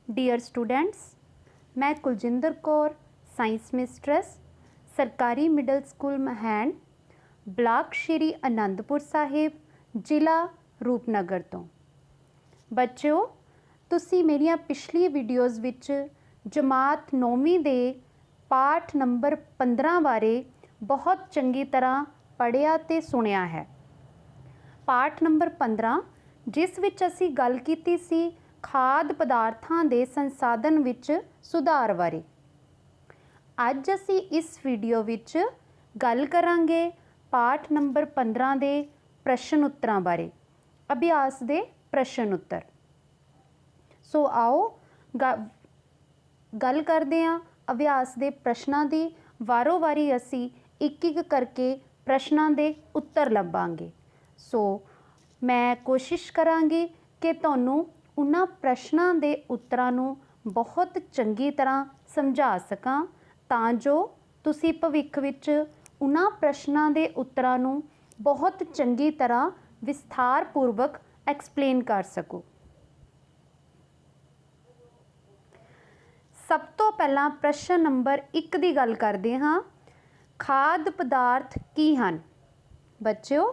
Dear students, मैं Kuljinder Kaur science mistress सरकारी middle school Mahain block Shri Anandpur Sahib जिला रूपनगर तो बच्चों तुसी मेरिया पिछली वीडियोज़ विच जमात 9वीं दे पाठ नंबर 15 बारे बहुत चंगी तरह पढ़िया ते सुनिया है। पाठ नंबर 15 जिस विच असी गल कीती सी खाद पदार्थां दे संसाधन विच सुधार बारे। अज असी इस वीडियो विच गल करांगे पाठ नंबर 15 दे प्रश्न उत्तरां बारे, अभ्यास दे प्रश्न उत्तर। सो आओ गल करदे हां अभ्यास दे प्रश्नां दी। वारों वारी असी एक एक करके प्रश्नां दे उत्तर लभांगे। सो मैं कोशिश करांगी कि तुहानूं उन्हां प्रश्नां दे उत्तरां नूं बहुत चंगी तरह समझा सकां तां जो तुसी भविख विच उन्हां प्रश्नां दे उत्तरां नूं बहुत चंगी तरह विस्तारपूर्वक एक्सप्लेन कर सको। सब तो पहला प्रश्न नंबर 1 की गल करते हाँ। खाद पदार्थ की हन? बच्चों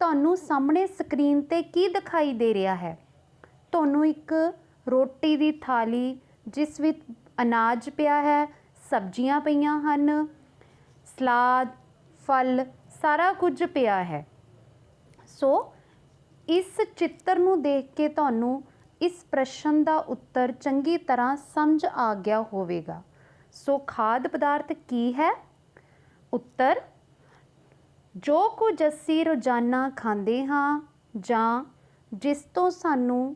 तुहानूं सामने स्क्रीन ते की दिखाई दे रहा है? तुहानूं एक रोटी की थाली जिस विच अनाज पिया है, सब्जियां पईयां हन, सलाद, फल सारा कुछ पिया है। सो इस चित्र नूं देख के तुहानूं इस प्रश्न का उत्तर चंगी तरह समझ आ गया होवेगा। सो खाद पदार्थ की है? उत्तर जो कुछ असी रोज़ाना खांदे हाँ जां जिस तो सानू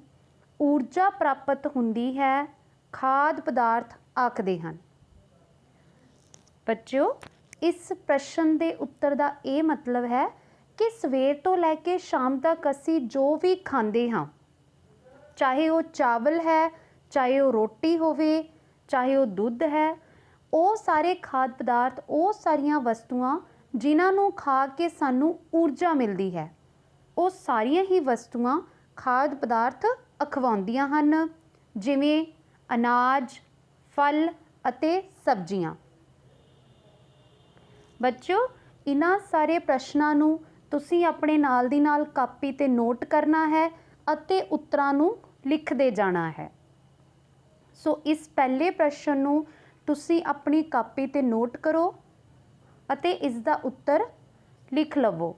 ऊर्जा प्राप्त हुंदी है खाद पदार्थ आखदे हन। बच्चों इस प्रश्न के उत्तर का ये मतलब है कि सवेर तो लैके शाम तक असी जो भी खांदे हाँ, चाहे वो चावल है, चाहे वो रोटी होवे, चाहे वो दुध है, वो सारे खाद पदार्थ वो सारियां वस्तुआं जिन्हां नूं खा के सानू ऊर्जा मिलती है, वो सारियां ही वस्तुआं खाद पदार्थ अखवाउंदियां हन, जिवें अनाज, फल अते सब्जियां। बच्चों इन्हां सारे प्रश्नां नूं तुसीं अपने नाल दी नाल कापी ते नोट करना है अते उत्तरां नूं लिखदे जाना है। सो इस पहले प्रश्न नूं तुसीं अपनी कापी ते नोट करो अते इसका उत्तर लिख लवो।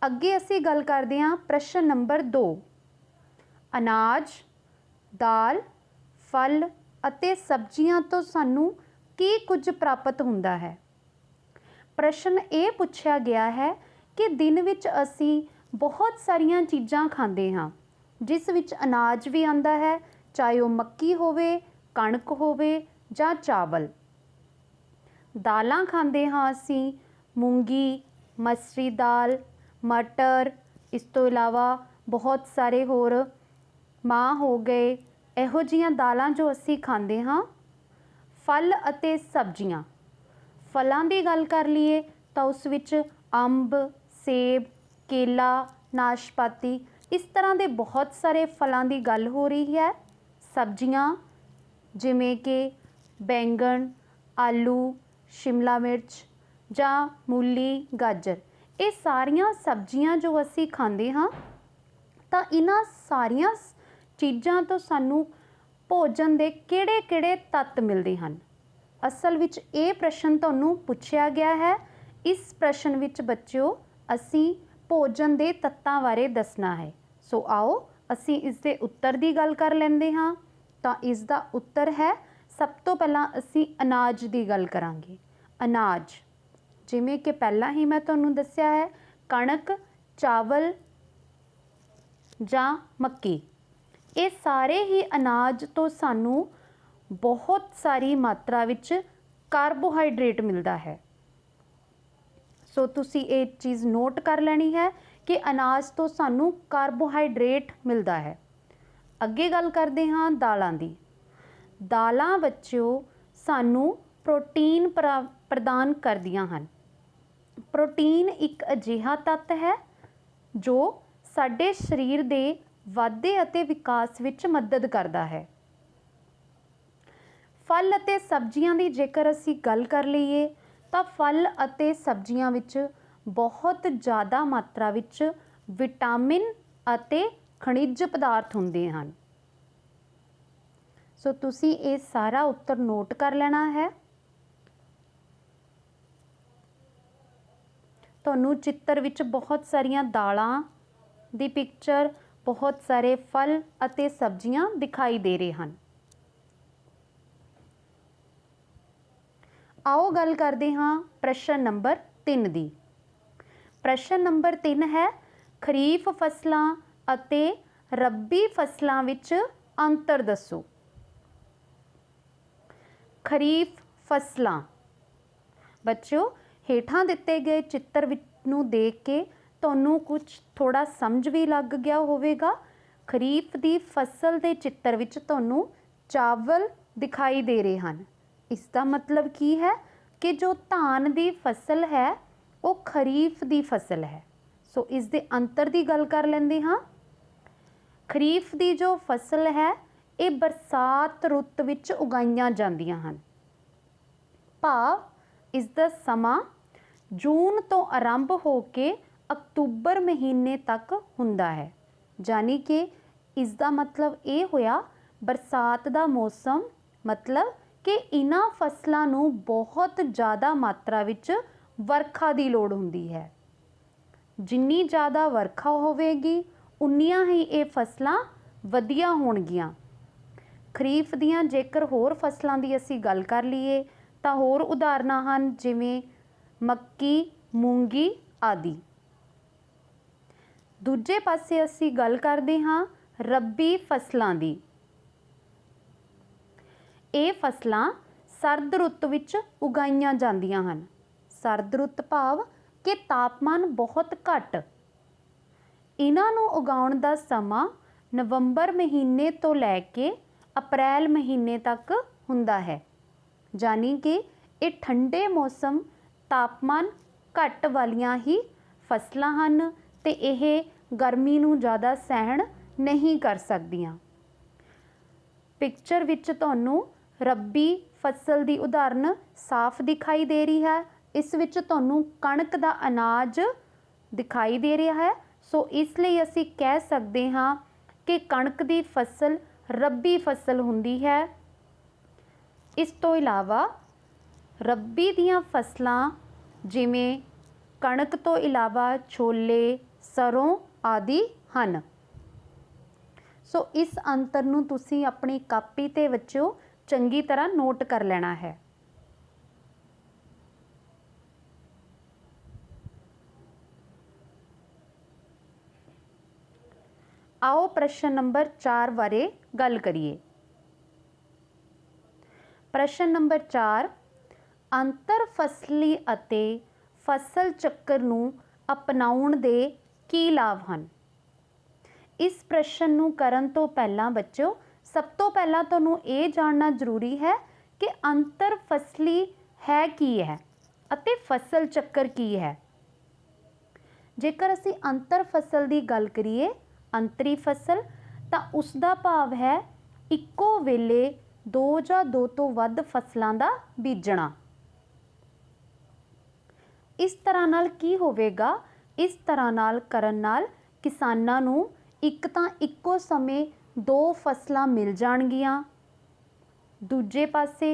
अगे असी गल करते हैं प्रश्न नंबर 2। अनाज, दाल, फल अते सब्जियां तो सानू की कुछ प्राप्त हुंदा है? प्रश्न ये पूछा गया है कि दिन विच असी बहुत सारियां चीज़ां खांदे हाँ, जिस विच अनाज भी आंदा है, चाहे वो मक्की होवे, कणक होवे जां चावल। दालां खांदे हाँ असी मूंगी, मसरी दाल, मटर, इस तो इलावा बहुत सारे होर मां हो गए, इहो जिहियां दालां जो असी खांदे हाँ। फल अते सब्जियां, फलों की गल कर लीए तो उस विच अंब, सेब, केला, नाशपाती इस तरह के बहुत सारे फलों की गल हो रही है। सब्जियां जिमें कि बैंगन, आलू, शिमला मिर्च जां मूली, गाजर, ये सारियां सब्जियां जो असी खांदे हाँ तो इन्हां सारियां चीज़ां तो सानू भोजन के किहड़े-किहड़े तत्त मिलते हैं? असल विच ये प्रश्न तुहानूं पूछा गया है। इस प्रश्न विच बच्चों असी भोजन के तत्तां बारे दसना है। सो आओ असी इसके उत्तर की गल कर लेंदे हाँ। तो इसका उत्तर है, सब तो पहला असी अनाज की गल करांगे। अनाज जिमें कि पहला ही मैं तुहानूं दस्सिया है, कणक, चावल जां मक्की, ये सारे ही अनाज तो सानू बहुत सारी मात्रा विच कार्बोहाइड्रेट मिलता है। सो तुसी ये चीज़ नोट कर लेनी है कि अनाज तो सानू कार्बोहाइड्रेट मिलता है। अगे गल करते हाँ दालां दी। दालां बच्चों सानू प्रोटीन प्रदान करदियां हन। प्रोटीन एक अजिहा तत्त है जो साडे शरीर दे वाधे अते विकास विच मदद करता है। फल अते सब्जियां दी जेकर असी गल कर लईए तां फल अते सब्जियां विच बहुत ज़्यादा मात्रा विच विटामिन अते खनिज पदार्थ हुंदे हन। सो तुसी ये सारा उत्तर नोट कर लेना है। तुहानू चित्र विच बहुत सारियां दालां दी पिक्चर, बहुत सारे फल अते सब्जियां दिखाई दे रहे हैं। आओ गल करते हाँ प्रश्न नंबर 3 दी। प्रश्न नंबर 3 है खरीफ फसलां अते रबी फसलां विच अंतर दसो। खरीफ फसलां बच्चों हेठां दिते गए चित्र नू देख के तुहानू कुछ थोड़ा समझ भी लग गया होवेगा। खरीफ दी फसल दे चित्र विच तुहानू चावल दिखाई दे रहे हैं। इसका मतलब की है कि जो धान दी फसल है वो खरीफ दी फसल है। सो इस दे अंतर दी गल कर लेंदे हाँ। खरीफ दी जो फसल है ये बरसात रुत विच उगाईयां जांदियां हन। भाव इसदा समा जून तो आरंभ हो के अक्तूबर महीने तक हुंदा है। जानी कि इसका मतलब ये होया बरसात का मौसम, मतलब कि इन्हां फसलों नू बहुत ज़्यादा मात्रा विच वर्खा की लोड़ हुंदी है। जिन्नी ज़्यादा वर्खा होवेगी उन्नियां ही ये फसलां वधिया होणगियां। खरीफ दियां जेकर होर फसलों की असी गल कर लीए तां होर उदाहरणां हन जिवें मक्की, मूंगी आदि। दूजे पासे असी गल करते हाँ रबी फसलों की। ये फसलां सरद रुत विच उगाईयां जांदियां हन। सरद रुत भाव कि तापमान बहुत घट। इन्हां नूं उगाउण दा समा नवंबर महीने तो लैके अप्रैल महीने तक हुंदा है। जानी कि ये ठंडे मौसम तापमान घट वालियां ही फसलां हन ते यह गर्मी नूं ज़्यादा सहन नहीं कर सकदियां। पिक्चर विच तुहानू रबी फसल की उदाहरण साफ दिखाई दे रही है। इस विच तुहानू कणक दा अनाज दिखाई दे रहा है। सो इसलिए असी कह सकते हाँ कि कणक की फसल रबी फसल हुंदी है। इस तो इलावा रबी दियां फसलां जिमें कणक तो इलावा छोले, सरों आदि हन। सो इस अंतर नूं तुसी अपनी कापी ते बच्चों चंगी तरह नोट कर लेना है। आओ प्रश्न नंबर 4 बारे गल करिए। प्रश्न नंबर 4 अंतर फसली अते फसल चक्कर नूं अपनाउण दे की लाभ हन। इस प्रश्न नूं करन तो पहला बच्चों सब तो पहला तुहानूं ये जानना जरूरी है कि अंतर फसली है की है अते फसल चक्कर की है। जेकर असी अंतर फसल की गल करिए अंतरी फसल तो उसका भाव है इक्को वेले दो या दो तो वध फसलों का बीजना। इस तरह नाल की होवेगा, इस तरह नाल करन नाल किसानां नूं एक तां इक्को समय दो फसलां मिल जाणगियां। दूजे पासे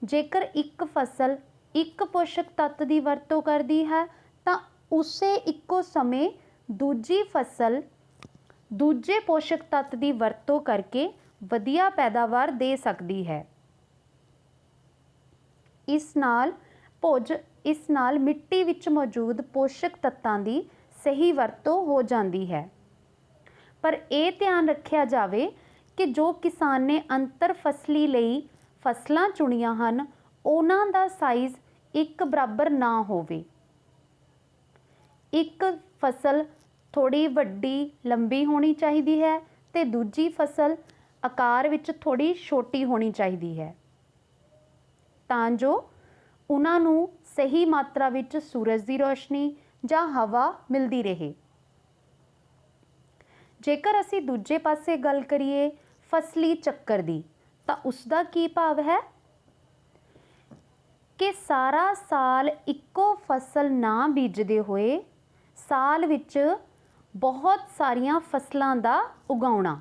जेकर एक फसल एक पोषक तत्त की वरतों करती है तो उसे इक्को समय दूजी फसल दूजे पोषक तत्त की वरतों करके वधिया पैदावार दे सकती है। इस नाल मिट्टी विच मौजूद पोषक तत्तां की सही वरतों हो जाती है। पर यह ध्यान रखा जाए कि जो किसान ने अंतर फसली लई फसलां चुनियां हन उन्हां दा साइज़ एक बराबर ना होवे। एक फसल थोड़ी वड्डी लंबी होनी चाहिए है ते दूजी फसल आकार विच थोड़ी छोटी होनी चाहिए है तां जो ਉਹਨਾਂ ਨੂੰ ਸਹੀ ਮਾਤਰਾ ਵਿੱਚ ਸੂਰਜ ਦੀ ਰੋਸ਼ਨੀ ਜਾਂ ਹਵਾ ਮਿਲਦੀ ਰਹੇ। ਜੇਕਰ ਅਸੀਂ ਦੂਜੇ ਪਾਸੇ ਗੱਲ ਕਰੀਏ ਫਸਲੀ ਚੱਕਰ ਦੀ, ਤਾਂ ਉਸ ਦਾ ਕੀ ਭਾਵ ਹੈ ਕਿ ਸਾਰਾ ਸਾਲ ਇੱਕੋ ਫਸਲ ਨਾ ਬੀਜਦੇ ਹੋਏ ਸਾਲ ਵਿੱਚ ਬਹੁਤ ਸਾਰੀਆਂ ਫਸਲਾਂ ਦਾ ਉਗਾਉਣਾ।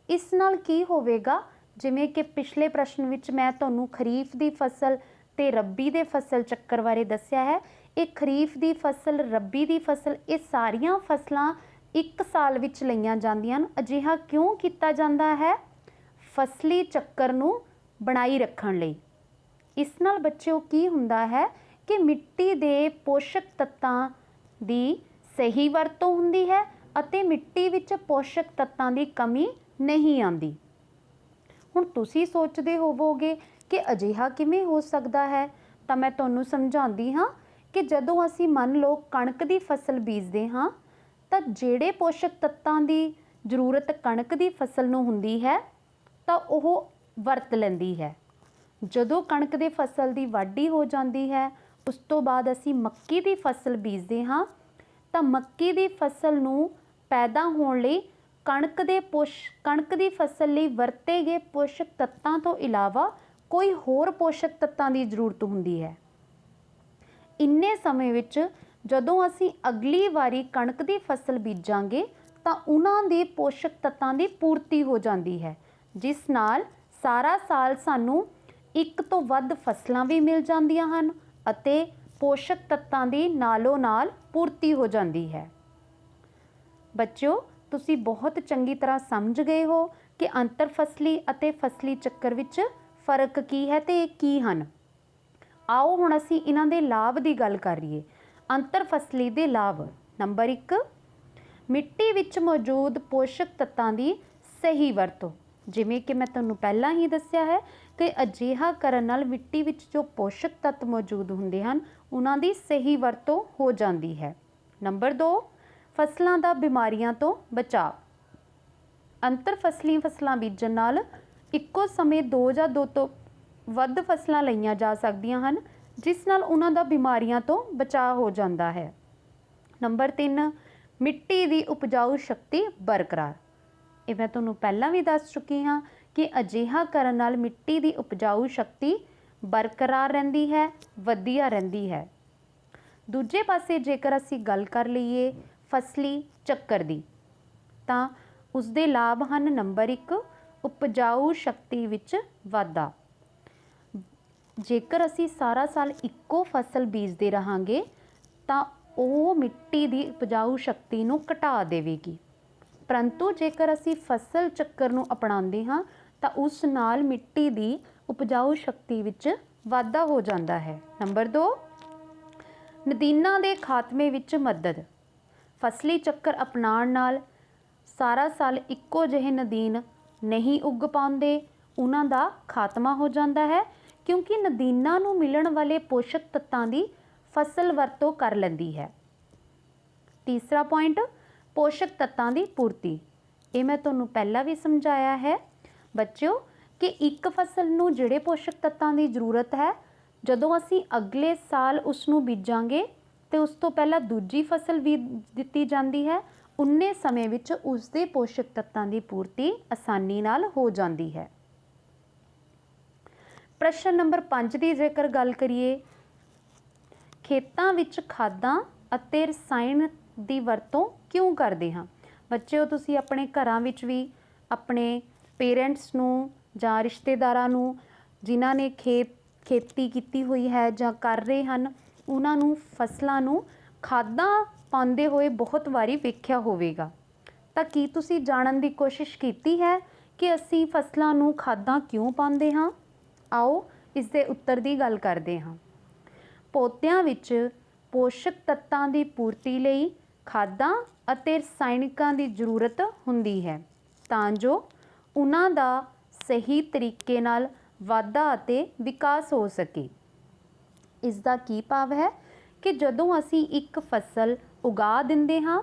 ਇਸ ਨਾਲ ਕੀ ਹੋਵੇਗਾ, ਜਿਵੇਂ ਕਿ ਪਿਛਲੇ ਪ੍ਰਸ਼ਨ ਵਿੱਚ ਮੈਂ ਤੁਹਾਨੂੰ ਖਰੀਫ ਦੀ ਫਸਲ ਤੇ ਰੱਬੀ ਦੇ ਫਸਲ ਚੱਕਰ ਬਾਰੇ ਦੱਸਿਆ ਹੈ। ਇਹ ਖਰੀਫ ਦੀ ਫਸਲ, ਰੱਬੀ ਦੀ ਫਸਲ, ਇਹ ਸਾਰੀਆਂ ਫਸਲਾਂ ਇੱਕ ਸਾਲ ਵਿੱਚ ਲਈਆਂ ਜਾਂਦੀਆਂ ਹਨ। ਅਜਿਹਾ ਕਿਉਂ ਕੀਤਾ ਜਾਂਦਾ ਹੈ? ਫਸਲੀ ਚੱਕਰ ਨੂੰ ਬਣਾਈ ਰੱਖਣ ਲਈ। ਇਸ ਨਾਲ ਬੱਚਿਓ ਕੀ ਹੁੰਦਾ ਹੈ ਕਿ ਮਿੱਟੀ ਦੇ ਪੋਸ਼ਕ ਤੱਤਾਂ ਦੀ ਸਹੀ ਵਰਤੋਂ ਹੁੰਦੀ ਹੈ ਅਤੇ ਮਿੱਟੀ ਵਿੱਚ ਪੋਸ਼ਕ ਤੱਤਾਂ ਦੀ ਕਮੀ ਨਹੀਂ ਆਉਂਦੀ। ਹੁਣ ਤੁਸੀਂ ਸੋਚਦੇ ਹੋਵੋਗੇ ਕਿ ਅਜਿਹਾ ਕਿਵੇਂ ਹੋ ਸਕਦਾ ਹੈ, ਤਾਂ ਮੈਂ ਤੁਹਾਨੂੰ ਸਮਝਾਉਂਦੀ ਹਾਂ ਕਿ ਜਦੋਂ ਅਸੀਂ ਮੰਨ ਲਓ ਕਣਕ ਦੀ ਫਸਲ ਬੀਜਦੇ ਹਾਂ ਤਾਂ ਜਿਹੜੇ ਪੋਸ਼ਕ ਤੱਤਾਂ ਦੀ ਜ਼ਰੂਰਤ ਕਣਕ ਦੀ ਫਸਲ ਨੂੰ ਹੁੰਦੀ ਹੈ ਤਾਂ ਉਹ ਵਰਤ ਲੈਂਦੀ ਹੈ। ਜਦੋਂ ਕਣਕ ਦੇ ਫਸਲ ਦੀ ਵਾਢੀ ਹੋ ਜਾਂਦੀ ਹੈ, ਉਸ ਤੋਂ ਬਾਅਦ ਅਸੀਂ ਮੱਕੀ ਦੀ ਫਸਲ ਬੀਜਦੇ ਹਾਂ ਤਾਂ ਮੱਕੀ ਦੀ ਫਸਲ ਨੂੰ ਪੈਦਾ ਹੋਣ ਲਈ ਕਣਕ ਦੀ ਫਸਲ ਲਈ ਵਰਤੇ ਗਏ ਪੋਸ਼ਕ ਤੱਤਾਂ ਤੋਂ ਇਲਾਵਾ ਕੋਈ ਹੋਰ ਪੋਸ਼ਕ ਤੱਤਾਂ ਦੀ ਜ਼ਰੂਰਤ ਹੁੰਦੀ ਹੈ। ਇੰਨੇ ਸਮੇਂ ਵਿੱਚ ਜਦੋਂ ਅਸੀਂ ਅਗਲੀ ਵਾਰੀ ਕਣਕ ਦੀ ਫਸਲ ਬੀਜਾਂਗੇ ਤਾਂ ਉਹਨਾਂ ਦੇ ਪੋਸ਼ਕ ਤੱਤਾਂ ਦੀ ਪੂਰਤੀ ਹੋ ਜਾਂਦੀ ਹੈ, ਜਿਸ ਨਾਲ ਸਾਰਾ ਸਾਲ ਸਾਨੂੰ ਇੱਕ ਤੋਂ ਵੱਧ ਫਸਲਾਂ ਵੀ ਮਿਲ ਜਾਂਦੀਆਂ ਹਨ ਅਤੇ ਪੋਸ਼ਕ ਤੱਤਾਂ ਦੀ ਨਾਲੋਂ ਨਾਲ ਪੂਰਤੀ ਹੋ ਜਾਂਦੀ ਹੈ। ਬੱਚਿਓ, ਤੁਸੀਂ ਬਹੁਤ ਚੰਗੀ ਤਰ੍ਹਾਂ ਸਮਝ ਗਏ ਹੋ ਕਿ ਅੰਤਰ ਫਸਲੀ ਅਤੇ ਫਸਲੀ ਚੱਕਰ ਵਿੱਚ ਫਰਕ ਕੀ ਹੈ ਤੇ ਇਹ ਕੀ ਹਨ। ਆਓ ਹੁਣ ਅਸੀਂ ਇਹਨਾਂ ਦੇ ਲਾਭ ਦੀ ਗੱਲ ਕਰੀਏ। ਅੰਤਰ ਫਸਲੀ ਦੇ ਲਾਭ। ਨੰਬਰ 1, ਮਿੱਟੀ ਵਿੱਚ ਮੌਜੂਦ ਪੋਸ਼ਕ ਤੱਤਾਂ ਦੀ ਸਹੀ ਵਰਤੋਂ। ਜਿਵੇਂ ਕਿ ਮੈਂ ਤੁਹਾਨੂੰ ਪਹਿਲਾਂ ਹੀ ਦੱਸਿਆ ਹੈ ਕਿ ਅਜਿਹਾ ਕਰਨ ਨਾਲ ਮਿੱਟੀ ਵਿੱਚ ਜੋ ਪੋਸ਼ਕ ਤੱਤ ਮੌਜੂਦ ਹੁੰਦੇ ਹਨ ਉਹਨਾਂ ਦੀ ਸਹੀ ਵਰਤੋਂ ਹੋ ਜਾਂਦੀ ਹੈ। ਨੰਬਰ 2, ਫਸਲਾਂ ਦਾ ਬਿਮਾਰੀਆਂ ਤੋਂ ਬਚਾਅ। ਅੰਤਰ ਫਸਲੀ ਫਸਲਾਂ ਬੀਜਣ ਨਾਲ ਇੱਕੋ ਸਮੇਂ 2 ਜਾਂ 2 ਤੋਂ ਵੱਧ ਫਸਲਾਂ ਲਈਆਂ ਜਾ ਸਕਦੀਆਂ ਹਨ, ਜਿਸ ਨਾਲ ਉਹਨਾਂ ਦਾ ਬਿਮਾਰੀਆਂ ਤੋਂ ਬਚਾਅ ਹੋ ਜਾਂਦਾ ਹੈ। ਨੰਬਰ 3, ਮਿੱਟੀ ਦੀ ਉਪਜਾਊ ਸ਼ਕਤੀ ਬਰਕਰਾਰ। ਇਹ ਮੈਂ ਤੁਹਾਨੂੰ ਪਹਿਲਾਂ ਵੀ ਦੱਸ ਚੁੱਕੀ ਹਾਂ ਕਿ ਅਜਿਹਾ ਕਰਨ ਨਾਲ ਮਿੱਟੀ ਦੀ ਉਪਜਾਊ ਸ਼ਕਤੀ ਬਰਕਰਾਰ ਰਹਿੰਦੀ ਹੈ, ਵਧੀਆ ਰਹਿੰਦੀ ਹੈ। ਦੂਜੇ ਪਾਸੇ ਜੇਕਰ ਅਸੀਂ ਗੱਲ ਕਰ ਲਈਏ ਫਸਲੀ ਚੱਕਰ ਦੀ, ਤਾਂ ਉਸ ਦੇ ਲਾਭ ਹਨ। ਨੰਬਰ 1, ਉਪਜਾਊ ਸ਼ਕਤੀ ਵਿੱਚ ਵਾਧਾ। ਜੇਕਰ ਅਸੀਂ ਸਾਰਾ ਸਾਲ ਇੱਕੋ ਫਸਲ ਬੀਜਦੇ ਰਹਾਂਗੇ ਤਾਂ ਉਹ ਮਿੱਟੀ ਦੀ ਉਪਜਾਊ ਸ਼ਕਤੀ ਨੂੰ ਘਟਾ ਦੇਵੇਗੀ, ਪਰੰਤੂ ਜੇਕਰ ਅਸੀਂ ਫਸਲ ਚੱਕਰ ਨੂੰ ਅਪਣਾਉਂਦੇ ਹਾਂ ਤਾਂ ਉਸ ਨਾਲ ਮਿੱਟੀ ਦੀ ਉਪਜਾਊ ਸ਼ਕਤੀ ਵਿੱਚ ਵਾਧਾ ਹੋ ਜਾਂਦਾ ਹੈ। ਨੰਬਰ 2, ਨਦੀਨਾਂ ਦੇ ਖਾਤਮੇ ਵਿੱਚ ਮਦਦ। ਫਸਲੀ ਚੱਕਰ ਅਪਣਾਉਣ ਨਾਲ ਸਾਰਾ ਸਾਲ ਇੱਕੋ ਜਿਹੇ ਨਦੀਨ ਨਹੀਂ ਉੱਗ ਪਾਉਂਦੇ, ਉਹਨਾਂ ਦਾ ਖਾਤਮਾ ਹੋ ਜਾਂਦਾ ਹੈ, ਕਿਉਂਕਿ ਨਦੀਨਾਂ ਨੂੰ ਮਿਲਣ ਵਾਲੇ ਪੋਸ਼ਕ ਤੱਤਾਂ ਦੀ ਫਸਲ ਵਰਤੋਂ ਕਰ ਲੈਂਦੀ ਹੈ। ਤੀਸਰਾ ਪੁਆਇੰਟ, ਪੋਸ਼ਕ ਤੱਤਾਂ ਦੀ ਪੂਰਤੀ। ਇਹ ਮੈਂ ਤੁਹਾਨੂੰ ਪਹਿਲਾਂ ਵੀ ਸਮਝਾਇਆ ਹੈ ਬੱਚਿਓ ਕਿ ਇੱਕ ਫਸਲ ਨੂੰ ਜਿਹੜੇ ਪੋਸ਼ਕ ਤੱਤਾਂ ਦੀ ਜ਼ਰੂਰਤ ਹੈ, ਜਦੋਂ ਅਸੀਂ ਅਗਲੇ ਸਾਲ ਉਸ ਨੂੰ ਬੀਜਾਂਗੇ ਤੇ ਉਸ ਤੋਂ ਪਹਿਲਾਂ ਦੂਜੀ ਫਸਲ ਵੀ ਦਿੱਤੀ ਜਾਂਦੀ ਹੈ, ਉਨੇ ਸਮੇਂ ਵਿੱਚ ਉਸ ਦੇ ਪੋਸ਼ਕ ਤੱਤਾਂ ਦੀ ਪੂਰਤੀ ਆਸਾਨੀ ਨਾਲ ਹੋ ਜਾਂਦੀ ਹੈ। ਪ੍ਰਸ਼ਨ ਨੰਬਰ 5 ਦੀ ਜੇਕਰ ਗੱਲ ਕਰੀਏ, ਖੇਤਾਂ ਵਿੱਚ ਖਾਦਾਂ ਅਤੇ ਰਸਾਇਣ ਦੀ ਵਰਤੋਂ ਕਿਉਂ ਕਰਦੇ ਹਾਂ। ਬੱਚਿਓ, ਤੁਸੀਂ ਆਪਣੇ ਘਰਾਂ ਵਿੱਚ ਵੀ ਆਪਣੇ ਪੇਰੈਂਟਸ ਨੂੰ ਜਾਂ ਰਿਸ਼ਤੇਦਾਰਾਂ ਨੂੰ ਜਿਨ੍ਹਾਂ ਨੇ ਖੇਤੀ ਕੀਤੀ ਹੋਈ ਹੈ ਜਾਂ ਕਰ ਰਹੇ ਹਨ, ਉਹਨਾਂ ਨੂੰ ਫਸਲਾਂ ਨੂੰ ਖਾਦਾਂ ਪਾਉਂਦੇ ਹੋਏ ਬਹੁਤ ਵਾਰੀ ਵੇਖਿਆ ਹੋਵੇਗਾ। ਤਾਂ ਕੀ ਤੁਸੀਂ ਜਾਣਨ ਦੀ ਕੋਸ਼ਿਸ਼ ਕੀਤੀ ਹੈ ਕਿ ਅਸੀਂ ਫਸਲਾਂ ਨੂੰ ਖਾਦਾਂ ਕਿਉਂ ਪਾਉਂਦੇ ਹਾਂ? ਆਓ ਇਸ ਦੇ ਉੱਤਰ ਦੀ ਗੱਲ ਕਰਦੇ ਹਾਂ। ਪੌਦਿਆਂ ਵਿੱਚ ਪੋਸ਼ਕ ਤੱਤਾਂ ਦੀ ਪੂਰਤੀ ਲਈ ਖਾਦਾਂ ਅਤੇ ਰਸਾਇਣਿਕਾਂ ਦੀ ਜ਼ਰੂਰਤ ਹੁੰਦੀ ਹੈ ਤਾਂ ਜੋ ਉਹਨਾਂ ਦਾ ਸਹੀ ਤਰੀਕੇ ਨਾਲ ਵਾਧਾ ਅਤੇ ਵਿਕਾਸ ਹੋ ਸਕੇ। ਇਸ ਦਾ ਕੀ ਭਾਵ ਹੈ ਕਿ ਜਦੋਂ ਅਸੀਂ ਇੱਕ ਫਸਲ ਉਗਾ ਦਿੰਦੇ ਹਾਂ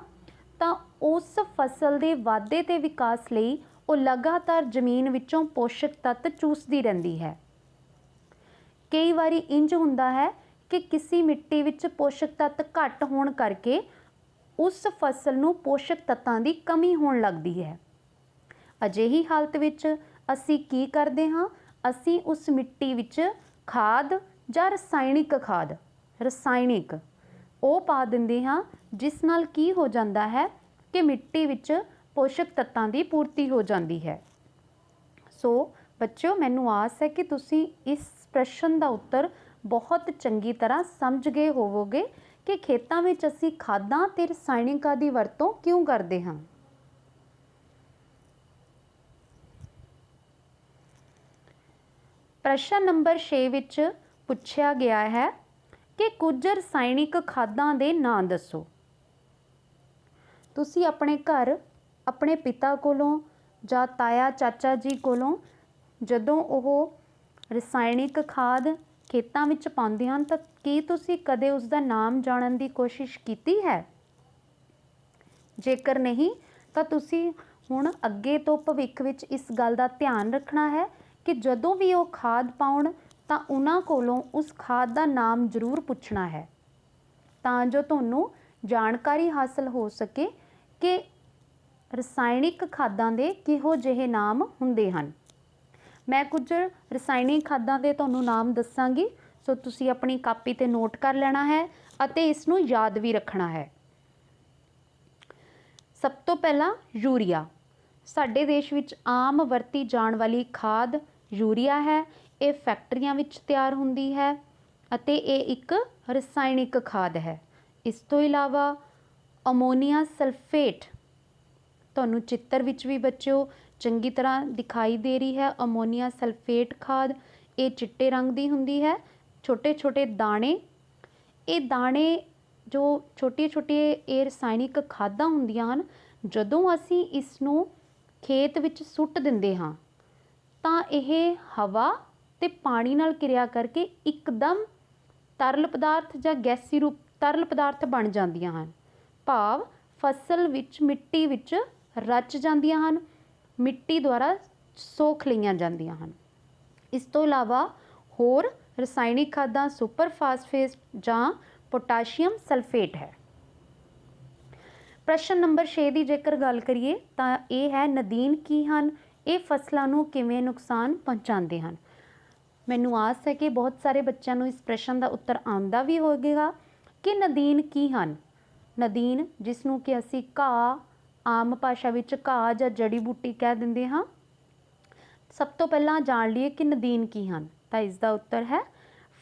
ਤਾਂ ਉਸ ਫਸਲ ਦੇ ਵਾਧੇ ਤੇ ਵਿਕਾਸ ਲਈ ਉਹ ਲਗਾਤਾਰ ਜ਼ਮੀਨ ਵਿੱਚੋਂ ਪੋਸ਼ਕ ਤੱਤ ਚੂਸਦੀ ਰਹਿੰਦੀ ਹੈ। कई वारी इंज हुंदा है कि किसी मिट्टी विच पोषक तत्त घट होण करके उस फसल नूं पोषक तत्तां दी कमी होण लगदी है। अजिही हालत विच असीं की करदे हां, असीं उस मिट्टी विच खाद ਜਾਂ ਰਸਾਇਣਿਕ ਉਹ ਪਾ ਦਿੰਦੇ ਹਾਂ, ਜਿਸ ਨਾਲ ਕੀ ਹੋ ਜਾਂਦਾ ਹੈ ਕਿ ਮਿੱਟੀ ਵਿੱਚ ਪੋਸ਼ਕ ਤੱਤਾਂ ਦੀ ਪੂਰਤੀ ਹੋ ਜਾਂਦੀ ਹੈ। ਸੋ ਬੱਚਿਓ, ਮੈਨੂੰ ਆਸ ਹੈ ਕਿ ਤੁਸੀਂ ਇਸ ਪ੍ਰਸ਼ਨ ਦਾ ਉੱਤਰ ਬਹੁਤ ਚੰਗੀ ਤਰ੍ਹਾਂ ਸਮਝ ਗਏ ਹੋਵੋਗੇ ਕਿ ਖੇਤਾਂ ਵਿੱਚ ਅਸੀਂ ਖਾਦਾਂ ਤੇ ਰਸਾਇਣਿਕਾਂ ਦੀ ਵਰਤੋਂ ਕਿਉਂ ਕਰਦੇ ਹਾਂ। ਪ੍ਰਸ਼ਨ ਨੰਬਰ 6 ਵਿੱਚ ਪੁੱਛਿਆ ਗਿਆ ਹੈ ਕਿ ਕੁਝ ਰਸਾਇਣਿਕ ਖਾਦਾਂ ਦੇ ਨਾਂ ਦੱਸੋ। ਤੁਸੀਂ ਆਪਣੇ ਘਰ ਆਪਣੇ ਪਿਤਾ ਕੋਲੋਂ ਜਾਂ ਤਾਇਆ ਚਾਚਾ ਜੀ ਕੋਲੋਂ ਜਦੋਂ ਉਹ ਰਸਾਇਣਿਕ ਖਾਦ ਖੇਤਾਂ ਵਿੱਚ ਪਾਉਂਦੇ ਹਨ ਤਾਂ ਕੀ ਤੁਸੀਂ ਕਦੇ ਉਸ ਦਾ ਨਾਮ ਜਾਣਨ ਦੀ ਕੋਸ਼ਿਸ਼ ਕੀਤੀ ਹੈ? ਜੇਕਰ ਨਹੀਂ ਤਾਂ ਤੁਸੀਂ ਹੁਣ ਅੱਗੇ ਤੋਂ ਭਵਿੱਖ ਵਿੱਚ ਇਸ ਗੱਲ ਦਾ ਧਿਆਨ ਰੱਖਣਾ ਹੈ ਕਿ ਜਦੋਂ ਵੀ ਉਹ ਖਾਦ ਪਾਉਣ ਤਾਂ ਉਹਨਾਂ ਕੋਲੋਂ ਉਸ ਖਾਦ ਦਾ ਨਾਮ ਜ਼ਰੂਰ ਪੁੱਛਣਾ ਹੈ, ਤਾਂ ਜੋ ਤੁਹਾਨੂੰ ਜਾਣਕਾਰੀ ਹਾਸਲ ਹੋ ਸਕੇ ਕਿ ਰਸਾਇਣਿਕ ਖਾਦਾਂ ਦੇ ਕਿਹੋ ਜਿਹੇ ਨਾਮ ਹੁੰਦੇ ਹਨ। ਮੈਂ ਕੁਝ ਰਸਾਇਣਿਕ ਖਾਦਾਂ ਦੇ ਤੁਹਾਨੂੰ ਨਾਮ ਦੱਸਾਂਗੀ, ਸੋ ਤੁਸੀਂ ਆਪਣੀ ਕਾਪੀ 'ਤੇ ਨੋਟ ਕਰ ਲੈਣਾ ਹੈ ਅਤੇ ਇਸ ਨੂੰ ਯਾਦ ਵੀ ਰੱਖਣਾ ਹੈ। ਸਭ ਤੋਂ ਪਹਿਲਾਂ ਯੂਰੀਆ। ਸਾਡੇ ਦੇਸ਼ ਵਿੱਚ ਆਮ ਵਰਤੀ ਜਾਣ ਵਾਲੀ ਖਾਦ ਯੂਰੀਆ ਹੈ। ਇਹ ਫੈਕਟਰੀਆਂ ਵਿੱਚ ਤਿਆਰ ਹੁੰਦੀ ਹੈ ਅਤੇ ਇਹ ਇੱਕ ਰਸਾਇਣਿਕ ਖਾਦ ਹੈ। ਇਸ ਤੋਂ ਇਲਾਵਾ ਅਮੋਨੀਆ ਸਲਫੇਟ, ਤੁਹਾਨੂੰ ਚਿੱਤਰ ਵਿੱਚ ਵੀ ਬੱਚਿਓ ਚੰਗੀ ਤਰ੍ਹਾਂ ਦਿਖਾਈ ਦੇ ਰਹੀ ਹੈ। ਅਮੋਨੀਆ ਸਲਫੇਟ ਖਾਦ, ਇਹ ਚਿੱਟੇ ਰੰਗ ਦੀ ਹੁੰਦੀ ਹੈ। ਛੋਟੇ ਛੋਟੇ ਦਾਣੇ, ਇਹ ਦਾਣੇ ਜੋ ਛੋਟੀਆਂ ਛੋਟੀਆਂ ਇਹ ਰਸਾਇਣਿਕ ਖਾਦਾਂ ਹੁੰਦੀਆਂ ਹਨ, ਜਦੋਂ ਅਸੀਂ ਇਸ ਨੂੰ ਖੇਤ ਵਿੱਚ ਸੁੱਟ ਦਿੰਦੇ ਹਾਂ ਤਾਂ ਇਹ ਹਵਾ ਤੇ ਪਾਣੀ ਨਾਲ ਕਿਰਿਆ ਕਰਕੇ ਇੱਕਦਮ ਤਰਲ ਪਦਾਰਥ ਜਾਂ ਗੈਸੀ ਰੂਪ ਤਰਲ ਪਦਾਰਥ ਬਣ ਜਾਂਦੀਆਂ ਹਨ। ਭਾਵ ਫਸਲ ਵਿੱਚ ਮਿੱਟੀ ਵਿੱਚ ਰਚ ਜਾਂਦੀਆਂ ਹਨ, ਮਿੱਟੀ ਦੁਆਰਾ ਸੋਖ ਲਈਆਂ ਜਾਂਦੀਆਂ ਹਨ। ਇਸ ਤੋਂ ਇਲਾਵਾ ਹੋਰ ਰਸਾਇਣਿਕ ਖਾਦਾਂ ਸੁਪਰ ਫਾਸਫੇਟ ਜਾਂ ਪੋਟਾਸ਼ੀਅਮ ਸਲਫੇਟ ਹੈ। ਪ੍ਰਸ਼ਨ ਨੰਬਰ 6 ਦੀ ਜੇਕਰ ਗੱਲ ਕਰੀਏ ਤਾਂ ਇਹ ਹੈ ਨਦੀਨ ਕੀ ਹਨ, ਇਹ ਫਸਲਾਂ ਨੂੰ ਕਿਵੇਂ ਨੁਕਸਾਨ ਪਹੁੰਚਾਉਂਦੇ ਹਨ। ਮੈਨੂੰ ਆਸ ਹੈ ਕਿ ਬਹੁਤ ਸਾਰੇ ਬੱਚਿਆਂ ਨੂੰ ਇਸ ਪ੍ਰਸ਼ਨ ਦਾ ਉੱਤਰ ਆਉਂਦਾ ਵੀ ਹੋਵੇਗਾ ਕਿ ਨਦੀਨ ਕੀ ਹਨ। ਨਦੀਨ, ਜਿਸ ਨੂੰ ਕਿ ਅਸੀਂ ਘਾਹ, ਆਮ ਭਾਸ਼ਾ ਵਿੱਚ ਘਾਹ ਜਾਂ ਜੜੀ ਬੂਟੀ ਕਹਿ ਦਿੰਦੇ ਹਾਂ। ਸਭ ਤੋਂ ਪਹਿਲਾਂ ਜਾਣ ਲਈਏ ਕਿ ਨਦੀਨ ਕੀ ਹਨ, ਤਾਂ ਇਸ ਦਾ ਉੱਤਰ ਹੈ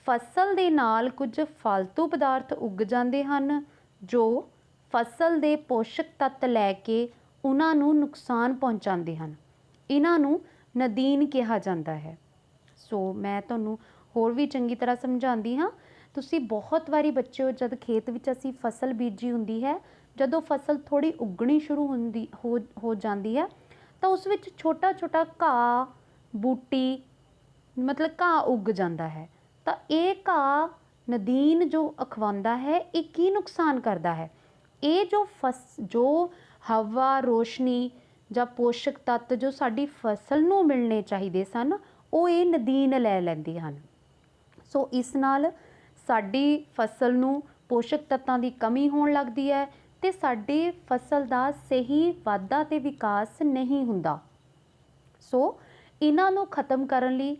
ਫਸਲ ਦੇ ਨਾਲ ਕੁਝ ਫਾਲਤੂ ਪਦਾਰਥ ਉੱਗ ਜਾਂਦੇ ਹਨ ਜੋ ਫਸਲ ਦੇ ਪੋਸ਼ਕ ਤੱਤ ਲੈ ਕੇ ਉਹਨਾਂ ਨੂੰ ਨੁਕਸਾਨ ਪਹੁੰਚਾਉਂਦੇ ਹਨ। ਇਹਨਾਂ ਨੂੰ ਨਦੀਨ ਕਿਹਾ ਜਾਂਦਾ ਹੈ। ਸੋ ਮੈਂ ਤੁਹਾਨੂੰ ਹੋਰ ਵੀ ਚੰਗੀ ਤਰ੍ਹਾਂ ਸਮਝਾਉਂਦੀ ਹਾਂ। ਤੁਸੀਂ ਬਹੁਤ ਵਾਰੀ ਬੱਚਿਓ, ਜਦ ਖੇਤ ਵਿੱਚ ਅਸੀਂ ਫਸਲ ਬੀਜੀ ਹੁੰਦੀ ਹੈ, ਜਦੋਂ ਫਸਲ ਥੋੜ੍ਹੀ ਉੱਗਣੀ ਸ਼ੁਰੂ ਹੋ ਜਾਂਦੀ ਹੈ ਤਾਂ ਉਸ ਵਿੱਚ ਛੋਟਾ ਛੋਟਾ ਘਾਹ, ਬੂਟੀ, ਮਤਲਬ ਘਾਹ ਉੱਗ ਜਾਂਦਾ ਹੈ। ਤਾਂ ਇਹ ਘਾਹ ਨਦੀਨ ਜੋ ਅਖਵਾਉਂਦਾ ਹੈ, ਇਹ ਕੀ ਨੁਕਸਾਨ ਕਰਦਾ ਹੈ? ਇਹ ਜੋ ਹਵਾ, ਰੋਸ਼ਨੀ ਜਾਂ ਪੋਸ਼ਕ ਤੱਤ ਜੋ ਸਾਡੀ ਫਸਲ ਨੂੰ ਮਿਲਣੇ ਚਾਹੀਦੇ ਸਨ, ਉਹ ਇਹ ਨਦੀਨ ਲੈ ਲੈਂਦੇ ਹਨ। ਸੋ ਇਸ ਨਾਲ ਸਾਡੀ ਫਸਲ ਨੂੰ ਪੋਸ਼ਕ ਤੱਤਾਂ ਦੀ ਕਮੀ ਹੋਣ ਲੱਗਦੀ ਹੈ ਅਤੇ ਸਾਡੀ ਫਸਲ ਦਾ ਸਹੀ ਵਾਧਾ ਤੇ ਵਿਕਾਸ ਨਹੀਂ ਹੁੰਦਾ। ਸੋ ਇਹਨਾਂ ਨੂੰ ਖਤਮ ਕਰਨ ਲਈ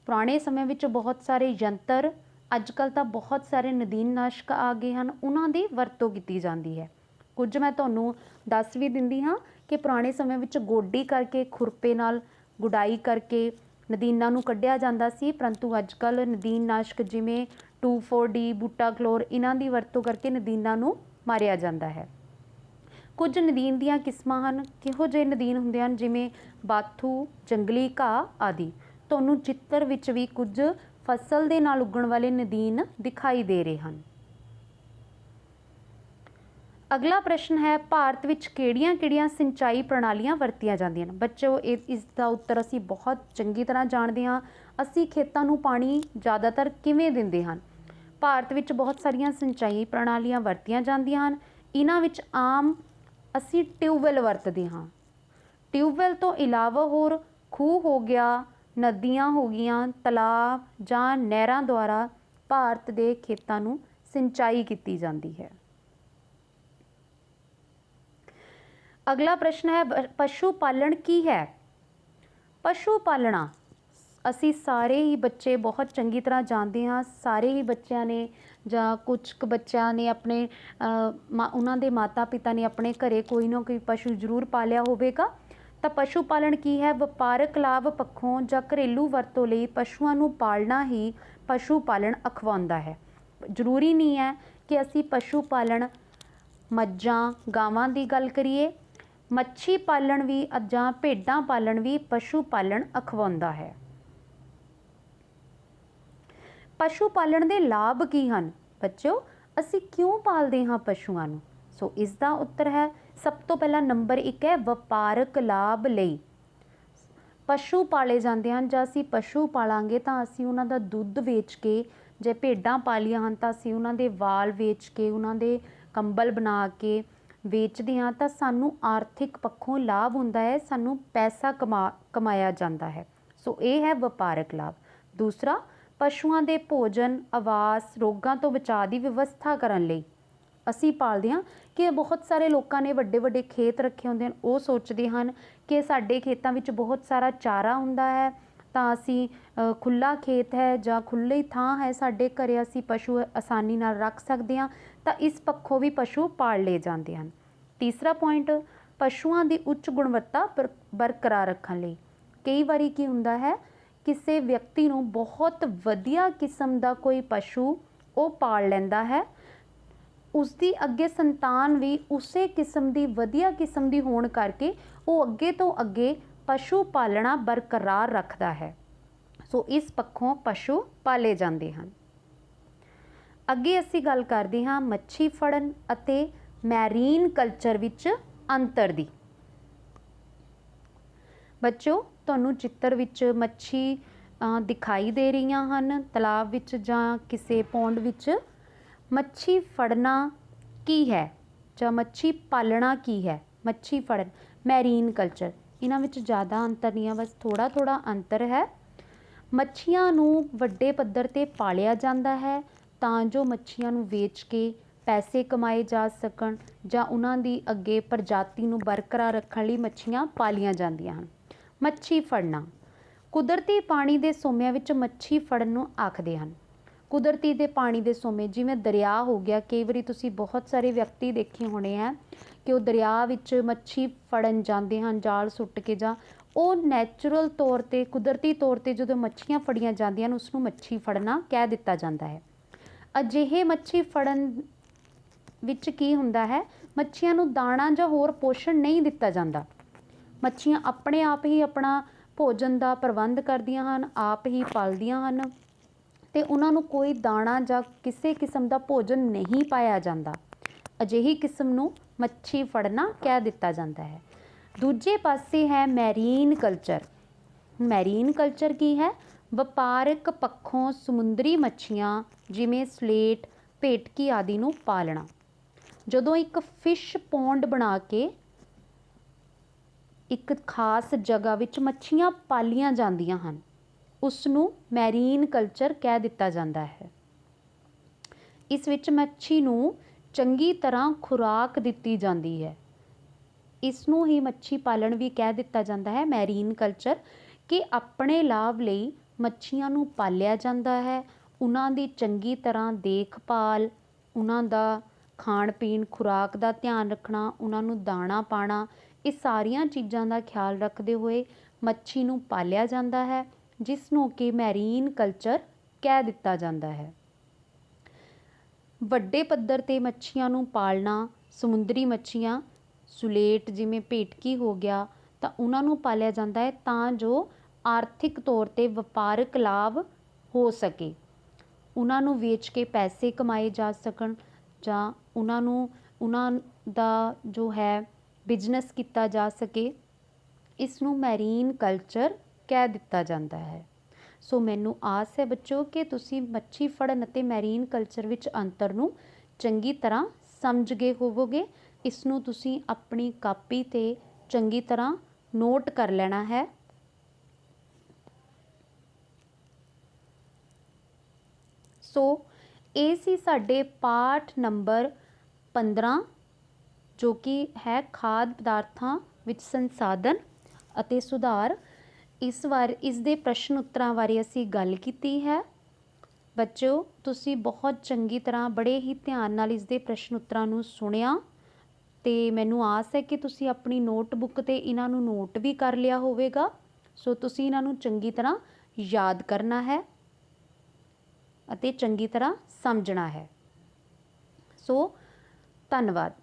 ਪੁਰਾਣੇ ਸਮੇਂ ਵਿੱਚ ਬਹੁਤ ਸਾਰੇ ਯੰਤਰ, ਅੱਜ ਕੱਲ੍ਹ ਤਾਂ ਬਹੁਤ ਸਾਰੇ ਨਦੀਨਨਾਸ਼ਕ ਆ ਗਏ ਹਨ, ਉਹਨਾਂ ਦੀ ਵਰਤੋਂ ਕੀਤੀ ਜਾਂਦੀ ਹੈ। ਕੁਝ ਮੈਂ ਤੁਹਾਨੂੰ ਦੱਸ ਵੀ ਦਿੰਦੀ ਹਾਂ ਕਿ ਪੁਰਾਣੇ ਸਮੇਂ ਵਿੱਚ ਗੋਡੀ ਕਰਕੇ, ਖੁਰਪੇ ਨਾਲ ਗੁਡਾਈ ਕਰਕੇ ਨਦੀਨਾਂ ਨੂੰ ਕੱਢਿਆ ਜਾਂਦਾ ਸੀ, ਪਰੰਤੂ ਅੱਜ ਕੱਲ੍ਹ ਨਦੀਨਨਾਸ਼ਕ ਜਿਵੇਂ 2,4-D, ਬੂਟਾਕਲੋਰ, ਇਹਨਾਂ ਦੀ ਵਰਤੋਂ ਕਰਕੇ ਨਦੀਨਾਂ ਨੂੰ ਮਾਰਿਆ ਜਾਂਦਾ ਹੈ। ਕੁਝ ਨਦੀਨ ਦੀਆਂ ਕਿਸਮਾਂ ਹਨ। ਕਿਹੋ ਜਿਹੇ ਨਦੀਨ ਹੁੰਦੇ ਹਨ? ਜਿਵੇਂ ਬਾਥੂ, ਜੰਗਲੀ ਘਾਹ ਆਦਿ। ਤੁਹਾਨੂੰ ਚਿੱਤਰ ਵਿੱਚ ਵੀ ਕੁਝ ਫਸਲ ਦੇ ਨਾਲ ਉੱਗਣ ਵਾਲੇ ਨਦੀਨ ਦਿਖਾਈ ਦੇ ਰਹੇ ਹਨ। ਅਗਲਾ ਪ੍ਰਸ਼ਨ ਹੈ, ਭਾਰਤ ਵਿੱਚ ਕਿਹੜੀਆਂ-ਕਿਹੜੀਆਂ ਸਿੰਚਾਈ ਪ੍ਰਣਾਲੀਆਂ ਵਰਤੀਆਂ ਜਾਂਦੀਆਂ ਹਨ? ਬੱਚੋ, ਇਸ ਦਾ ਉੱਤਰ ਅਸੀਂ ਬਹੁਤ ਚੰਗੀ ਤਰ੍ਹਾਂ ਜਾਣਦੇ ਹਾਂ। ਅਸੀਂ ਖੇਤਾਂ ਨੂੰ ਪਾਣੀ ਜ਼ਿਆਦਾਤਰ ਕਿਵੇਂ ਦਿੰਦੇ ਹਨ? ਭਾਰਤ ਵਿੱਚ ਬਹੁਤ ਸਾਰੀਆਂ ਸਿੰਚਾਈ ਪ੍ਰਣਾਲੀਆਂ ਵਰਤੀਆਂ ਜਾਂਦੀਆਂ ਹਨ। ਇਹਨਾਂ ਵਿੱਚ ਆਮ ਅਸੀਂ ਟਿਊਬਵੈੱਲ ਵਰਤਦੇ ਹਾਂ। ਟਿਊਬਵੈੱਲ ਤੋਂ ਇਲਾਵਾ ਹੋਰ ਖੂਹ ਹੋ ਗਿਆ, ਨਦੀਆਂ ਹੋ ਗਈਆਂ, ਤਲਾਬ ਜਾਂ ਨਹਿਰਾਂ ਦੁਆਰਾ ਭਾਰਤ ਦੇ ਖੇਤਾਂ ਨੂੰ ਸਿੰਚਾਈ ਕੀਤੀ ਜਾਂਦੀ ਹੈ। ਅਗਲਾ ਪ੍ਰਸ਼ਨ ਹੈ ਪਸ਼ੂ ਪਾਲਣ ਕੀ ਹੈ? ਪਸ਼ੂ ਪਾਲਣਾ ਅਸੀਂ ਸਾਰੇ ਹੀ ਬੱਚੇ ਬਹੁਤ ਚੰਗੀ ਤਰ੍ਹਾਂ ਜਾਣਦੇ ਹਾਂ। ਸਾਰੇ ਹੀ ਬੱਚਿਆਂ ਨੇ ਜਾਂ ਕੁਝ ਕੁ ਬੱਚਿਆਂ ਨੇ ਆਪਣੇ ਉਹਨਾਂ ਦੇ ਮਾਤਾ ਪਿਤਾ ਨੇ ਆਪਣੇ ਘਰੇ ਕੋਈ ਨਾ ਕੋਈ ਪਸ਼ੂ ਜ਼ਰੂਰ ਪਾਲਿਆ ਹੋਵੇਗਾ। ਤਾਂ ਪਸ਼ੂ ਪਾਲਣ ਕੀ ਹੈ? ਵਪਾਰਕ ਲਾਭ ਪੱਖੋਂ ਜਾਂ ਘਰੇਲੂ ਵਰਤੋਂ ਲਈ ਪਸ਼ੂਆਂ ਨੂੰ ਪਾਲਣਾ ਹੀ ਪਸ਼ੂ ਪਾਲਣ ਅਖਵਾਉਂਦਾ ਹੈ। ਜ਼ਰੂਰੀ ਨਹੀਂ ਹੈ ਕਿ ਅਸੀਂ ਪਸ਼ੂ ਪਾਲਣ ਮੱਝਾਂ ਗਾਵਾਂ ਦੀ ਗੱਲ ਕਰੀਏ, ਮੱਛੀ ਪਾਲਣ ਵੀ ਜਾਂ ਭੇਡਾਂ ਪਾਲਣ ਵੀ ਪਸ਼ੂ ਪਾਲਣ ਅਖਵਾਉਂਦਾ ਹੈ। ਪਸ਼ੂ ਪਾਲਣ ਦੇ ਲਾਭ ਕੀ ਹਨ? ਬੱਚਿਓ, ਅਸੀਂ ਕਿਉਂ ਪਾਲਦੇ ਹਾਂ ਪਸ਼ੂਆਂ ਨੂੰ? ਸੋ ਇਸ ਦਾ ਉੱਤਰ ਹੈ, ਸਭ ਤੋਂ ਪਹਿਲਾਂ ਨੰਬਰ 1 ਹੈ ਵਪਾਰਕ ਲਾਭ ਲਈ ਪਸ਼ੂ ਪਾਲੇ ਜਾਂਦੇ ਹਨ। ਜਾਂ ਅਸੀਂ ਪਸ਼ੂ ਪਾਲਾਂਗੇ ਤਾਂ ਅਸੀਂ ਉਹਨਾਂ ਦਾ ਦੁੱਧ ਵੇਚ ਕੇ, ਜੇ ਭੇਡਾਂ ਪਾਲੀਆਂ ਹਨ ਤਾਂ ਅਸੀਂ ਉਹਨਾਂ ਦੇ ਵਾਲ ਵੇਚ ਕੇ, ਉਹਨਾਂ ਦੇ ਕੰਬਲ ਬਣਾ ਕੇ ਵੇਚਦੇ ਹਾਂ ਤਾਂ ਸਾਨੂੰ ਆਰਥਿਕ ਪੱਖੋਂ ਲਾਭ ਹੁੰਦਾ ਹੈ, ਸਾਨੂੰ ਪੈਸਾ ਕਮਾਇਆ ਜਾਂਦਾ ਹੈ। ਸੋ ਇਹ ਹੈ ਵਪਾਰਕ ਲਾਭ। ਦੂਸਰਾ, ਪਸ਼ੂਆਂ ਦੇ ਭੋਜਨ, ਆਵਾਸ, ਰੋਗਾਂ ਤੋਂ ਬਚਾਅ ਦੀ ਵਿਵਸਥਾ ਕਰਨ ਲਈ ਅਸੀਂ ਪਾਲਦੇ ਹਾਂ। ਕਿ ਬਹੁਤ ਸਾਰੇ ਲੋਕਾਂ ਨੇ ਵੱਡੇ ਵੱਡੇ ਖੇਤ ਰੱਖੇ ਹੁੰਦੇ ਹਨ, ਉਹ ਸੋਚਦੇ ਹਨ ਕਿ ਸਾਡੇ ਖੇਤਾਂ ਵਿੱਚ ਬਹੁਤ ਸਾਰਾ ਚਾਰਾ ਹੁੰਦਾ ਹੈ ਤਾਂ ਅਸੀਂ ਖੁੱਲ੍ਹਾ ਖੇਤ ਹੈ ਜਾਂ ਖੁੱਲ੍ਹੀ ਥਾਂ ਹੈ ਸਾਡੇ ਘਰੇ, ਅਸੀਂ ਪਸ਼ੂ ਆਸਾਨੀ ਨਾਲ ਰੱਖ ਸਕਦੇ ਹਾਂ, ਤਾਂ ਇਸ ਪੱਖੋਂ ਵੀ ਪਸ਼ੂ ਪਾਲ ਲਏ ਜਾਂਦੇ ਹਨ। ਤੀਸਰਾ ਪੁਆਇੰਟ, ਪਸ਼ੂਆਂ ਦੀ ਉੱਚ ਗੁਣਵੱਤਾ ਬਰਕਰਾਰ ਰੱਖਣ ਲਈ। ਕਈ ਵਾਰੀ ਕੀ ਹੁੰਦਾ ਹੈ, ਕਿਸੇ ਵਿਅਕਤੀ ਨੂੰ ਬਹੁਤ ਵਧੀਆ ਕਿਸਮ ਦਾ ਕੋਈ ਪਸ਼ੂ ਉਹ ਪਾਲ ਲੈਂਦਾ ਹੈ, ਉਸਦੀ ਅੱਗੇ ਸੰਤਾਨ ਵੀ ਉਸੇ ਕਿਸਮ ਦੀ ਵਧੀਆ ਕਿਸਮ ਦੀ ਹੋਣ ਕਰਕੇ ਉਹ ਅੱਗੇ ਤੋਂ ਅੱਗੇ ਪਸ਼ੂ ਪਾਲਣਾ ਬਰਕਰਾਰ ਰੱਖਦਾ ਹੈ। ਸੋ ਇਸ ਪੱਖੋਂ ਪਸ਼ੂ ਪਾਲੇ ਜਾਂਦੇ ਹਨ। ਅੱਗੇ ਅਸੀਂ ਗੱਲ ਕਰਦੇ ਹਾਂ ਮੱਛੀ ਫੜਨ ਅਤੇ ਮੈਰੀਨ ਕਲਚਰ ਵਿੱਚ ਅੰਤਰ ਦੀ। ਬੱਚਿਓ, ਤੁਹਾਨੂੰ ਚਿੱਤਰ ਵਿੱਚ ਮੱਛੀ ਦਿਖਾਈ ਦੇ ਰਹੀਆਂ ਹਨ ਤਲਾਬ ਵਿੱਚ ਜਾਂ ਕਿਸੇ ਪੌਂਡ ਵਿੱਚ। ਮੱਛੀ ਫੜਨਾ ਕੀ ਹੈ ਜਾਂ ਮੱਛੀ ਪਾਲਣਾ ਕੀ ਹੈ? ਮੱਛੀ ਫੜਨ, ਮੈਰੀਨ ਕਲਚਰ, ਇਹਨਾਂ ਵਿੱਚ ਜ਼ਿਆਦਾ ਅੰਤਰ ਨਹੀਂ ਹੈ, ਬਸ ਥੋੜ੍ਹਾ ਥੋੜ੍ਹਾ ਅੰਤਰ ਹੈ। ਮੱਛੀਆਂ ਨੂੰ ਵੱਡੇ ਪੱਧਰ 'ਤੇ ਪਾਲਿਆ ਜਾਂਦਾ ਹੈ ਤਾਂ ਜੋ ਮੱਛੀਆਂ ਨੂੰ ਵੇਚ ਕੇ ਪੈਸੇ ਕਮਾਏ ਜਾ ਸਕਣ ਜਾਂ ਉਹਨਾਂ ਦੀ ਅੱਗੇ ਪ੍ਰਜਾਤੀ ਨੂੰ ਬਰਕਰਾਰ ਰੱਖਣ ਲਈ ਮੱਛੀਆਂ ਪਾਲੀਆਂ ਜਾਂਦੀਆਂ ਹਨ। ਮੱਛੀ ਫੜਨਾ, ਕੁਦਰਤੀ ਪਾਣੀ ਦੇ ਸੋਮਿਆਂ ਵਿੱਚ ਮੱਛੀ ਫੜਨ ਨੂੰ ਆਖਦੇ ਹਨ। ਕੁਦਰਤੀ ਦੇ ਪਾਣੀ ਦੇ ਸੋਮੇ ਜਿਵੇਂ ਦਰਿਆ ਹੋ ਗਿਆ, ਕਈ ਵਾਰੀ ਤੁਸੀਂ ਬਹੁਤ ਸਾਰੇ ਵਿਅਕਤੀ ਦੇਖੇ ਹੋਣੇ ਆ ਕਿ ਉਹ ਦਰਿਆ ਵਿੱਚ ਮੱਛੀ ਫੜਨ ਜਾਂਦੇ ਹਨ ਜਾਲ ਸੁੱਟ ਕੇ, ਜਾਂ ਉਹ ਨੈਚੁਰਲ ਤੌਰ 'ਤੇ ਕੁਦਰਤੀ ਤੌਰ 'ਤੇ ਜਦੋਂ ਮੱਛੀਆਂ ਫੜੀਆਂ ਜਾਂਦੀਆਂ ਹਨ ਉਸ ਨੂੰ ਮੱਛੀ ਫੜਨਾ ਕਹਿ ਦਿੱਤਾ ਜਾਂਦਾ ਹੈ। ਅਜਿਹੇ ਮੱਛੀ ਫੜਨ ਵਿੱਚ ਕੀ ਹੁੰਦਾ ਹੈ, ਮੱਛੀਆਂ ਨੂੰ ਦਾਣਾ ਜਾਂ ਹੋਰ ਪੋਸ਼ਣ ਨਹੀਂ ਦਿੱਤਾ ਜਾਂਦਾ। ਮੱਛੀਆਂ ਆਪਣੇ ਆਪ ਹੀ ਆਪਣਾ ਭੋਜਨ ਦਾ ਪ੍ਰਬੰਧ ਕਰਦੀਆਂ ਹਨ, ਆਪ ਹੀ ਪਲਦੀਆਂ ਹਨ ਤੇ ਉਹਨਾਂ ਨੂੰ ਕੋਈ ਦਾਣਾ ਜਾਂ ਕਿਸੇ ਕਿਸਮ ਦਾ ਭੋਜਨ ਨਹੀਂ ਪਾਇਆ ਜਾਂਦਾ। ਅਜਿਹੀ ਕਿਸਮ ਨੂੰ ਮੱਛੀ ਫੜਨਾ ਕਹਿ ਦਿੱਤਾ ਜਾਂਦਾ ਹੈ। ਦੂਜੇ ਪਾਸੇ ਹੈ ਮੈਰੀਨ ਕਲਚਰ। ਮੈਰੀਨ ਕਲਚਰ ਕੀ ਹੈ? ਵਪਾਰਕ ਪੱਖੋਂ ਸਮੁੰਦਰੀ ਮੱਛੀਆਂ ਜਿਵੇਂ ਸਲੇਟ, ਭੇਟਕੀ ਆਦਿ ਨੂੰ ਪਾਲਣਾ। ਜਦੋਂ ਇੱਕ ਫਿਸ਼ ਪੌਂਡ ਬਣਾ ਕੇ ਇੱਕ ਖਾਸ ਜਗ੍ਹਾ ਵਿੱਚ ਮੱਛੀਆਂ ਪਾਲੀਆਂ ਜਾਂਦੀਆਂ ਹਨ, ਉਸ ਨੂੰ ਮੈਰੀਨ ਕਲਚਰ ਕਹਿ ਦਿੱਤਾ ਜਾਂਦਾ ਹੈ। ਇਸ ਵਿੱਚ ਮੱਛੀ ਨੂੰ ਚੰਗੀ ਤਰ੍ਹਾਂ ਖੁਰਾਕ ਦਿੱਤੀ ਜਾਂਦੀ ਹੈ। ਇਸ ਨੂੰ ਹੀ ਮੱਛੀ ਪਾਲਣ ਵੀ ਕਹਿ ਦਿੱਤਾ ਜਾਂਦਾ ਹੈ, ਮੈਰੀਨ ਕਲਚਰ, ਕਿ ਆਪਣੇ ਲਾਭ ਲਈ ਮੱਛੀਆਂ ਨੂੰ ਪਾਲਿਆ ਜਾਂਦਾ ਹੈ। ਉਹਨਾਂ ਦੀ ਚੰਗੀ ਤਰ੍ਹਾਂ ਦੇਖਭਾਲ, ਉਹਨਾਂ ਦਾ ਖਾਣ ਪੀਣ, ਖੁਰਾਕ ਦਾ ਧਿਆਨ ਰੱਖਣਾ, ਉਹਨਾਂ ਨੂੰ ਦਾਣਾ ਪਾਣਾ, ਇਹ ਸਾਰੀਆਂ ਚੀਜ਼ਾਂ ਦਾ ਖਿਆਲ ਰੱਖਦੇ ਹੋਏ ਮੱਛੀ ਨੂੰ ਪਾਲਿਆ ਜਾਂਦਾ ਹੈ, ਜਿਸ ਨੂੰ ਕਿ ਮੈਰੀਨ ਕਲਚਰ ਕਹਿ ਦਿੱਤਾ ਜਾਂਦਾ ਹੈ। ਵੱਡੇ ਪੱਧਰ 'ਤੇ ਮੱਛੀਆਂ ਨੂੰ ਪਾਲਣਾ, ਸਮੁੰਦਰੀ ਮੱਛੀਆਂ, ਸੁਲੇਟ ਜਿਵੇਂ ਭੇਟਕੀ ਹੋ ਗਿਆ, ਤਾਂ ਉਹਨਾਂ ਨੂੰ ਪਾਲਿਆ ਜਾਂਦਾ ਹੈ ਤਾਂ ਜੋ ਆਰਥਿਕ ਤੌਰ 'ਤੇ ਵਪਾਰਕ ਲਾਭ ਹੋ ਸਕੇ, ਉਹਨਾਂ ਨੂੰ ਵੇਚ ਕੇ ਪੈਸੇ ਕਮਾਏ ਜਾ ਸਕਣ ਜਾਂ ਉਹਨਾਂ ਦਾ ਜੋ ਹੈ ਬਿਜ਼ਨਸ ਕੀਤਾ ਜਾ ਸਕੇ। ਇਸ ਨੂੰ ਮੈਰੀਨ ਕਲਚਰ ਕਹਿ ਦਿੱਤਾ ਜਾਂਦਾ ਹੈ। ਸੋ ਮੈਨੂੰ ਆਸ ਹੈ ਬੱਚਿਓ ਕਿ ਤੁਸੀਂ ਮੱਛੀ ਫੜਨ ਅਤੇ ਮੈਰੀਨ ਕਲਚਰ ਵਿੱਚ ਅੰਤਰ ਨੂੰ ਚੰਗੀ ਤਰ੍ਹਾਂ ਸਮਝ ਗਏ ਹੋਵੋਗੇ। ਇਸ ਨੂੰ ਤੁਸੀਂ ਆਪਣੀ ਕਾਪੀ 'ਤੇ ਚੰਗੀ ਤਰ੍ਹਾਂ ਨੋਟ ਕਰ ਲੈਣਾ ਹੈ। ਸੋ ਇਹ ਸੀ ਸਾਡੇ ਪਾਠ ਨੰਬਰ 15 ਜੋ ਕਿ ਹੈ ਖਾਦ ਪਦਾਰਥਾਂ ਵਿੱਚ ਸੰਸਾਧਨ ਅਤੇ ਸੁਧਾਰ। ਇਸ ਦੇ ਪ੍ਰਸ਼ਨ ਉੱਤਰਾਂ ਬਾਰੇ ਅਸੀਂ ਗੱਲ ਕੀਤੀ ਹੈ। ਬੱਚਿਓ ਤੁਸੀਂ ਬਹੁਤ ਚੰਗੀ ਤਰ੍ਹਾਂ ਬੜੇ ਹੀ ਧਿਆਨ ਨਾਲ ਇਸ ਦੇ ਪ੍ਰਸ਼ਨ ਉੱਤਰਾਂ ਨੂੰ ਸੁਣਿਆ ਤੇ ਮੈਨੂੰ ਆਸ ਹੈ ਕਿ ਤੁਸੀਂ ਆਪਣੀ ਨੋਟਬੁੱਕ ਤੇ ਇਹਨਾਂ ਨੂੰ ਨੋਟ ਵੀ ਕਰ ਲਿਆ ਹੋਵੇਗਾ। ਸੋ ਤੁਸੀਂ ਇਹਨਾਂ ਨੂੰ ਚੰਗੀ ਤਰ੍ਹਾਂ ਯਾਦ ਕਰਨਾ ਹੈ ਅਤੇ ਚੰਗੀ ਤਰ੍ਹਾਂ ਸਮਝਣਾ ਹੈ। ਸੋ ਧੰਨਵਾਦ।